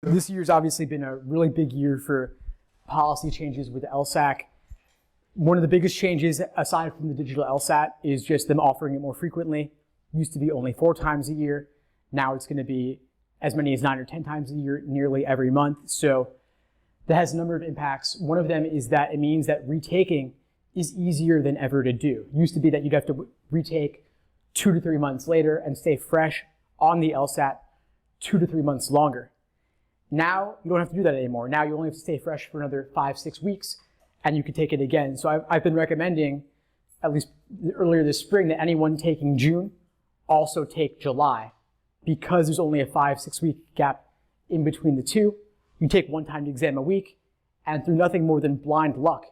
This year's obviously been a really big year for policy changes with the LSAC. One of the biggest changes, aside from the digital LSAT, is just them offering it more frequently. Used to be only 4 times a year. Now it's going to be as many as 9 or 10 times a year, nearly every month. So that has a number of impacts. One of them is that it means that retaking is easier than ever to do. It used to be that you'd have to retake 2 to 3 months later and stay fresh on the LSAT 2 to 3 months longer. Now, you don't have to do that anymore. Now you only have to stay fresh for another 5-6 weeks, and you can take it again. So I've been recommending, at least earlier this spring, that anyone taking June also take July, because there's only a 5-6 week gap in between the two. You take one timed exam a week, and through nothing more than blind luck,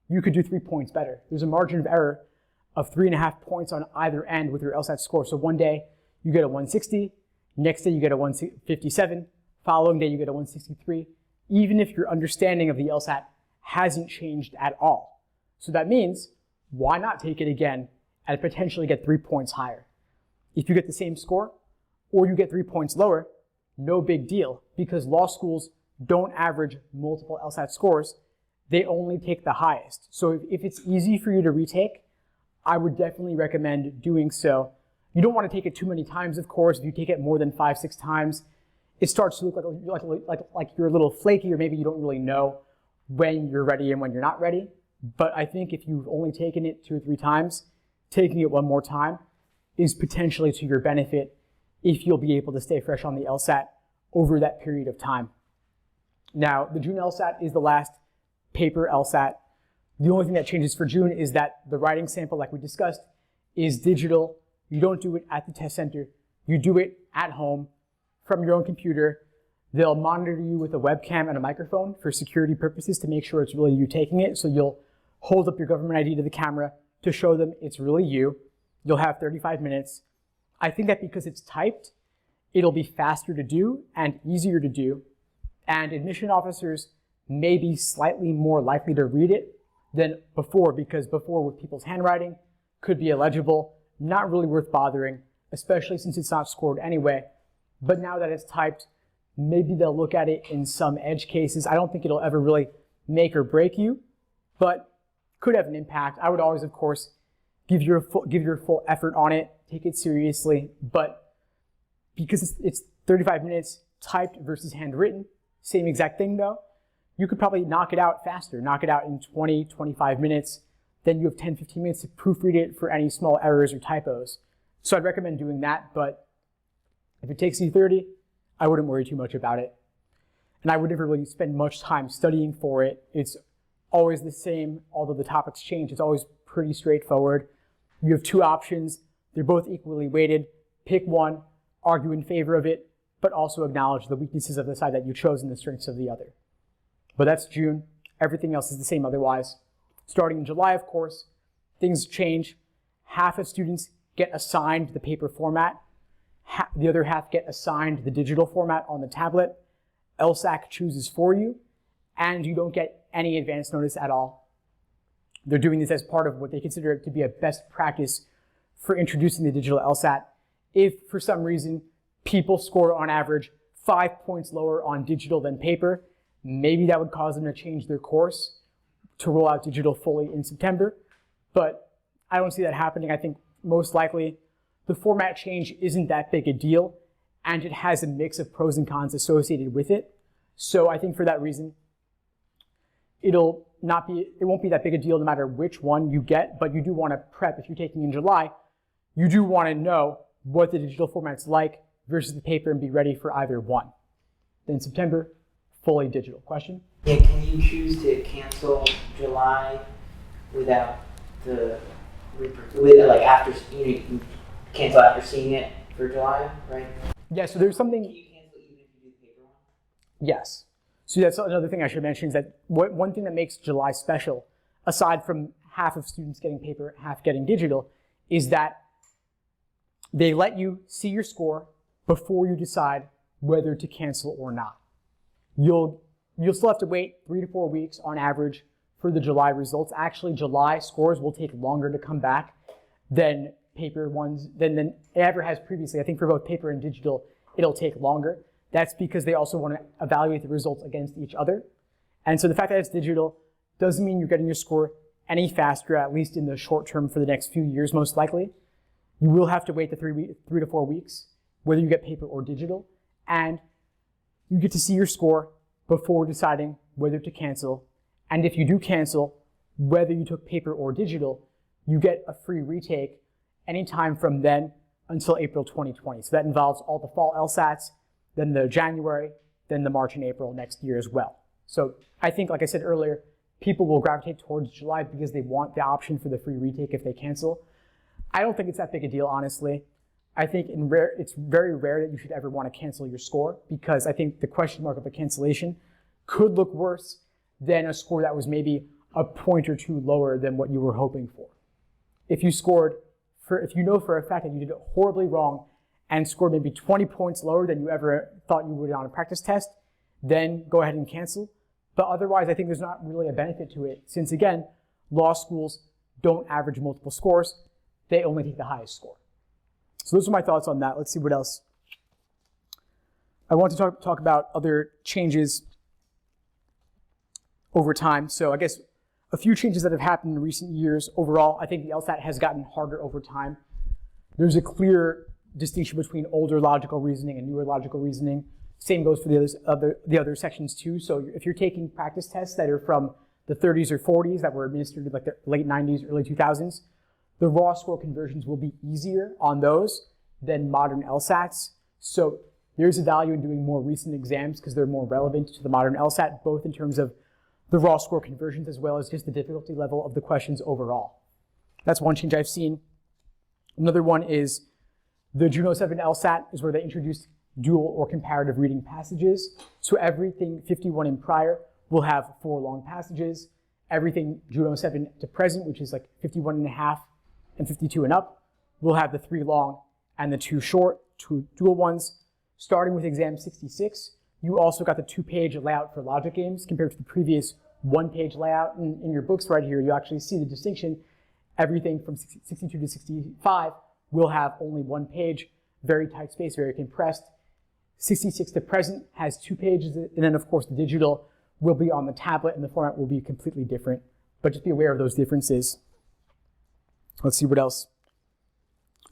you could do 3 points better. There's a margin of error of 3.5 points on either end with your LSAT score. So one day you get a 160, next day you get a 157, following day you get a 163, even if your understanding of the LSAT hasn't changed at all. So that means, why not take it again and potentially get 3 points higher? If you get the same score, or you get 3 points lower, no big deal, because law schools don't average multiple LSAT scores. They only take the highest. So if it's easy for you to retake, I would definitely recommend doing so. You don't want to take it too many times, of course. If you take it more than 5-6 times, it starts to look like you're a little flaky, or maybe you don't really know when you're ready and when you're not ready. But I think if you've only taken it 2 or 3 times, taking it one more time is potentially to your benefit if you'll be able to stay fresh on the LSAT over that period of time. Now, the June LSAT is the last paper LSAT. The only thing that changes for June is that the writing sample, like we discussed, is digital. You don't do it at the test center. You do it at home from your own computer. They'll monitor you with a webcam and a microphone for security purposes to make sure it's really you taking it. So you'll hold up your government ID to the camera to show them it's really you. You'll have 35 minutes. I think that because it's typed, it'll be faster to do and easier to do. And admission officers may be slightly more likely to read it than before, because before with people's handwriting could be illegible, not really worth bothering, especially since it's not scored anyway. But now that it's typed, maybe they'll look at it in some edge cases. I don't think it'll ever really make or break you, but could have an impact. I would always, of course, give your full effort on it, take it seriously, but because it's 35 minutes typed versus handwritten, same exact thing though, you could probably knock it out faster, knock it out in 20, 25 minutes. Then you have 10, 15 minutes to proofread it for any small errors or typos. So I'd recommend doing that, but if it takes you 30, I wouldn't worry too much about it. And I would never really spend much time studying for it. It's always the same, although the topics change. It's always pretty straightforward. You have 2 options. They're both equally weighted. Pick one, argue in favor of it, but also acknowledge the weaknesses of the side that you chose and the strengths of the other. But that's June. Everything else is the same otherwise. Starting in July, of course, things change. Half of students get assigned the paper format. The other half get assigned the digital format on the tablet. LSAC chooses for you, and you don't get any advance notice at all. They're doing this as part of what they consider to be a best practice for introducing the digital LSAT. If, for some reason, people score on average 5 points lower on digital than paper, maybe that would cause them to change their course to roll out digital fully in September. But I don't see that happening. I think most likely the format change isn't that big a deal, and it has a mix of pros and cons associated with it. So I think for that reason, it won't be that big a deal no matter which one you get, but you do want to prep. If you're taking in July, you do want to know what the digital format's like versus the paper and be ready for either one. Then September, fully digital. Question? Yeah, can you choose to cancel July without after, you can cancel after seeing it for July, right? Yeah, so there's something. Can you cancel even if you do the paper one? Yes. So that's another thing I should mention is that one thing that makes July special, aside from half of students getting paper, half getting digital, is that they let you see your score before you decide whether to cancel or not. You'll still have to wait 3 to 4 weeks on average for the July results. Actually, July scores will take longer to come back than paper ones, than it ever has previously. I think for both paper and digital, it'll take longer. That's because they also want to evaluate the results against each other. And so the fact that it's digital doesn't mean you're getting your score any faster, at least in the short term for the next few years, most likely. You will have to wait the 3 to 4 weeks, whether you get paper or digital, and you get to see your score before deciding whether to cancel. And if you do cancel, whether you took paper or digital, you get a free retake anytime from then until April 2020. So that involves all the fall LSATs, then the January, then the March and April next year as well. So I think, like I said earlier, people will gravitate towards July because they want the option for the free retake if they cancel. I don't think it's that big a deal, honestly. I think it's very rare that you should ever want to cancel your score, because I think the question mark of a cancellation could look worse than a score that was maybe a point or two lower than what you were hoping for. If you know for a fact that you did it horribly wrong and scored maybe 20 points lower than you ever thought you would on a practice test, then go ahead and cancel. But otherwise, I think there's not really a benefit to it, since again, law schools don't average multiple scores. They only take the highest score. So those are my thoughts on that. Let's see what else. I want to talk about other changes over time. So I guess a few changes that have happened in recent years. Overall, I think the LSAT has gotten harder over time. There's a clear distinction between older logical reasoning and newer logical reasoning. Same goes for the other sections too. So if you're taking practice tests that are from the 30s or 40s that were administered in like the late 90s, early 2000s, the raw score conversions will be easier on those than modern LSATs. So there's a value in doing more recent exams because they're more relevant to the modern LSAT, both in terms of the raw score conversions as well as just the difficulty level of the questions overall. That's one change I've seen. Another one is the June 07 LSAT is where they introduced dual or comparative reading passages. So everything 51 and prior will have 4 long passages. Everything June 07 to present, which is like 51 and a half and 52 and up, will have the 3 long and the 2 short, 2 dual ones. Starting with exam 66, you also got the 2-page layout for logic games compared to the previous 1-page layout. In your books right here, you actually see the distinction. Everything from 62 to 65 will have only 1 page, very tight space, very compressed. 66 to present has 2 pages, and then of course the digital will be on the tablet and the format will be completely different, but just be aware of those differences. Let's see what else.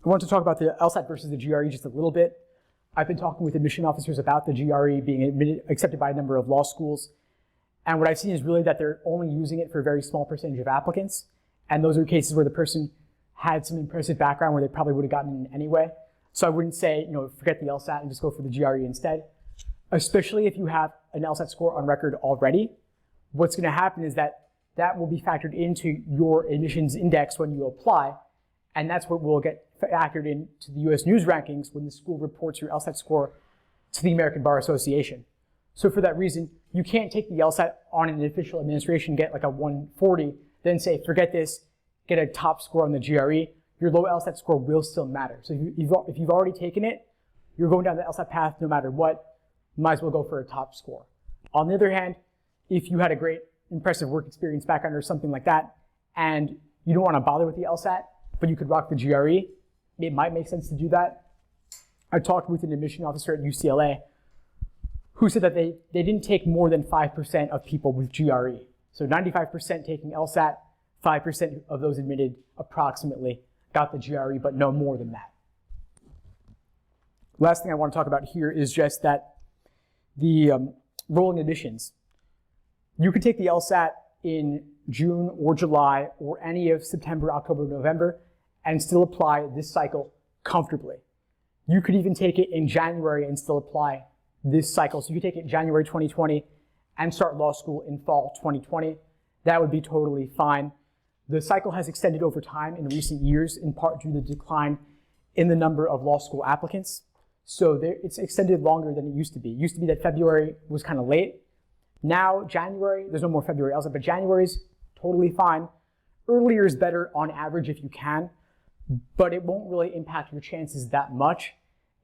I want to talk about the LSAT versus the GRE just a little bit. I've been talking with admission officers about the GRE being accepted by a number of law schools, and what I've seen is really that they're only using it for a very small percentage of applicants, and those are cases where the person had some impressive background where they probably would have gotten in anyway. So I wouldn't say, forget the LSAT and just go for the GRE instead. Especially if you have an LSAT score on record already. What's going to happen is that will be factored into your admissions index when you apply, and that's what will get factored into the US News rankings when the school reports your LSAT score to the American Bar Association. So for that reason, you can't take the LSAT on an official administration, get like a 140, then say, forget this, get a top score on the GRE. Your low LSAT score will still matter. So if you've already taken it, you're going down the LSAT path no matter what, you might as well go for a top score. On the other hand, if you had a great, impressive work experience background or something like that, and you don't want to bother with the LSAT, but you could rock the GRE, it might make sense to do that. I talked with an admission officer at UCLA who said that they didn't take more than 5% of people with GRE. So 95% taking LSAT, 5% of those admitted approximately got the GRE, but no more than that. Last thing I want to talk about here is just that the rolling admissions. You could take the LSAT in June or July or any of September, October, November and still apply this cycle comfortably. You could even take it in January and still apply this cycle. So you could take it in January 2020 and start law school in fall 2020. That would be totally fine. The cycle has extended over time in recent years, in part due to the decline in the number of law school applicants. So it's extended longer than it used to be. It used to be that February was kind of late. Now, January, there's no more February LSAT, but January's totally fine. Earlier is better on average if you can, but it won't really impact your chances that much.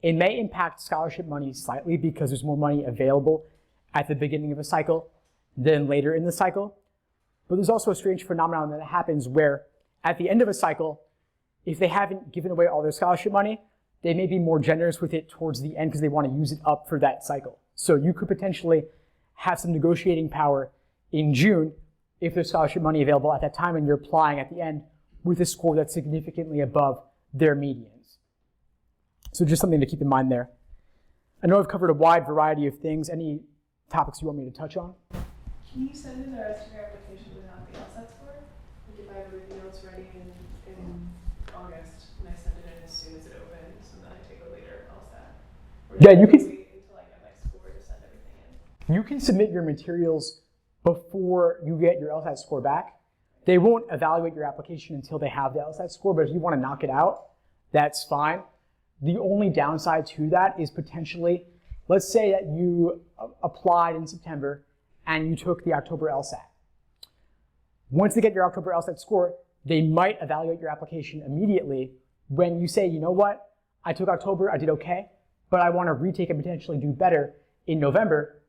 It may impact scholarship money slightly because there's more money available at the beginning of a cycle than later in the cycle. But there's also a strange phenomenon that happens where at the end of a cycle, if they haven't given away all their scholarship money, they may be more generous with it towards the end because they want to use it up for that cycle. So you could potentially have some negotiating power in June if there's scholarship money available at that time and you're applying at the end with a score that's significantly above their medians. So just something to keep in mind there. I know I've covered a wide variety of things. Any topics you want me to touch on? Can you send in the rest of your application without the LSAT score? Like if I have everything else ready in August and I send it in as soon as it opens and then I take a later LSAT? Or Yeah, do you I can. wait until I get my score to send everything in? You can submit your materials before you get your LSAT score back. They won't evaluate your application until they have the LSAT score, but if you want to knock it out, that's fine. The only downside to that is potentially, let's say that you applied in September and you took the October LSAT. Once they get your October LSAT score, they might evaluate your application immediately when you say, you know what, I took October, I did okay, but I want to retake and potentially do better in November.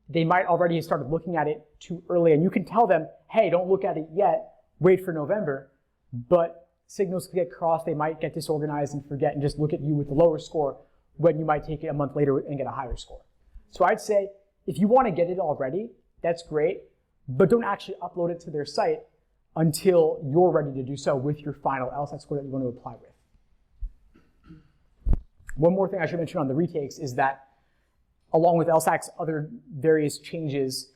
They might already have started looking at it too early, and you can tell them, hey, don't look at it yet, wait for November, but signals could get crossed, they might get disorganized and forget and just look at you with the lower score when you might take it a month later and get a higher score. So I'd say if you want to get it already, that's great, but don't actually upload it to their site until you're ready to do so with your final LSAT score that you want to apply with. One more thing I should mention on the retakes is that along with LSAC's other various changes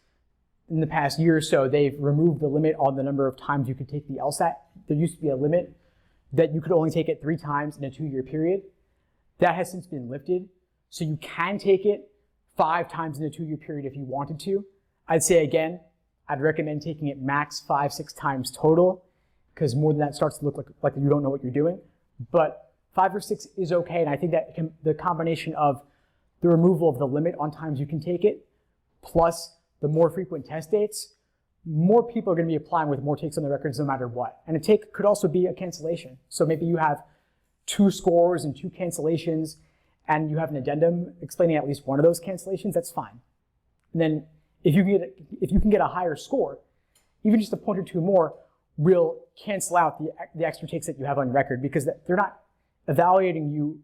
in the past year or so, they've removed the limit on the number of times you could take the LSAT. There used to be a limit that you could only take it 3 times in a 2-year period. That has since been lifted. So you can take it 5 times in a 2-year period if you wanted to. I'd say again, I'd recommend taking it max 5-6 times total, because more than that starts to look like you don't know what you're doing. But 5 or 6 is okay, and I think that the combination of the removal of the limit on times you can take it, plus the more frequent test dates, more people are going to be applying with more takes on the records no matter what. And a take could also be a cancellation. So maybe you have 2 scores and 2 cancellations, and you have an addendum explaining at least one of those cancellations, that's fine. And then if you can get a higher score, even just a point or 2 more will cancel out the extra takes that you have on record, because they're not evaluating you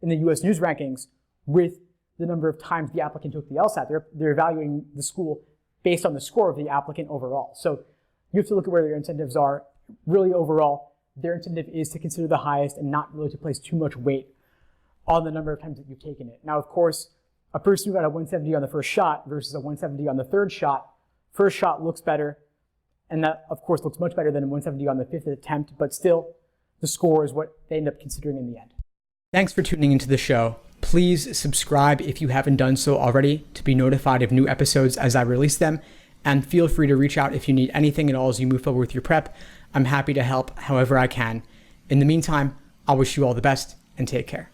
in the US News rankings with the number of times the applicant took the LSAT. They're evaluating the school based on the score of the applicant overall. So you have to look at where their incentives are. Really overall, their incentive is to consider the highest and not really to place too much weight on the number of times that you've taken it. Now, of course, a person who got a 170 on the first shot versus a 170 on the third shot, first shot looks better, and that, of course, looks much better than a 170 on the 5th attempt, but still, the score is what they end up considering in the end. Thanks for tuning into the show. Please subscribe if you haven't done so already to be notified of new episodes as I release them, and feel free to reach out if you need anything at all as you move forward with your prep. I'm happy to help however I can. In the meantime, I'll wish you all the best and take care.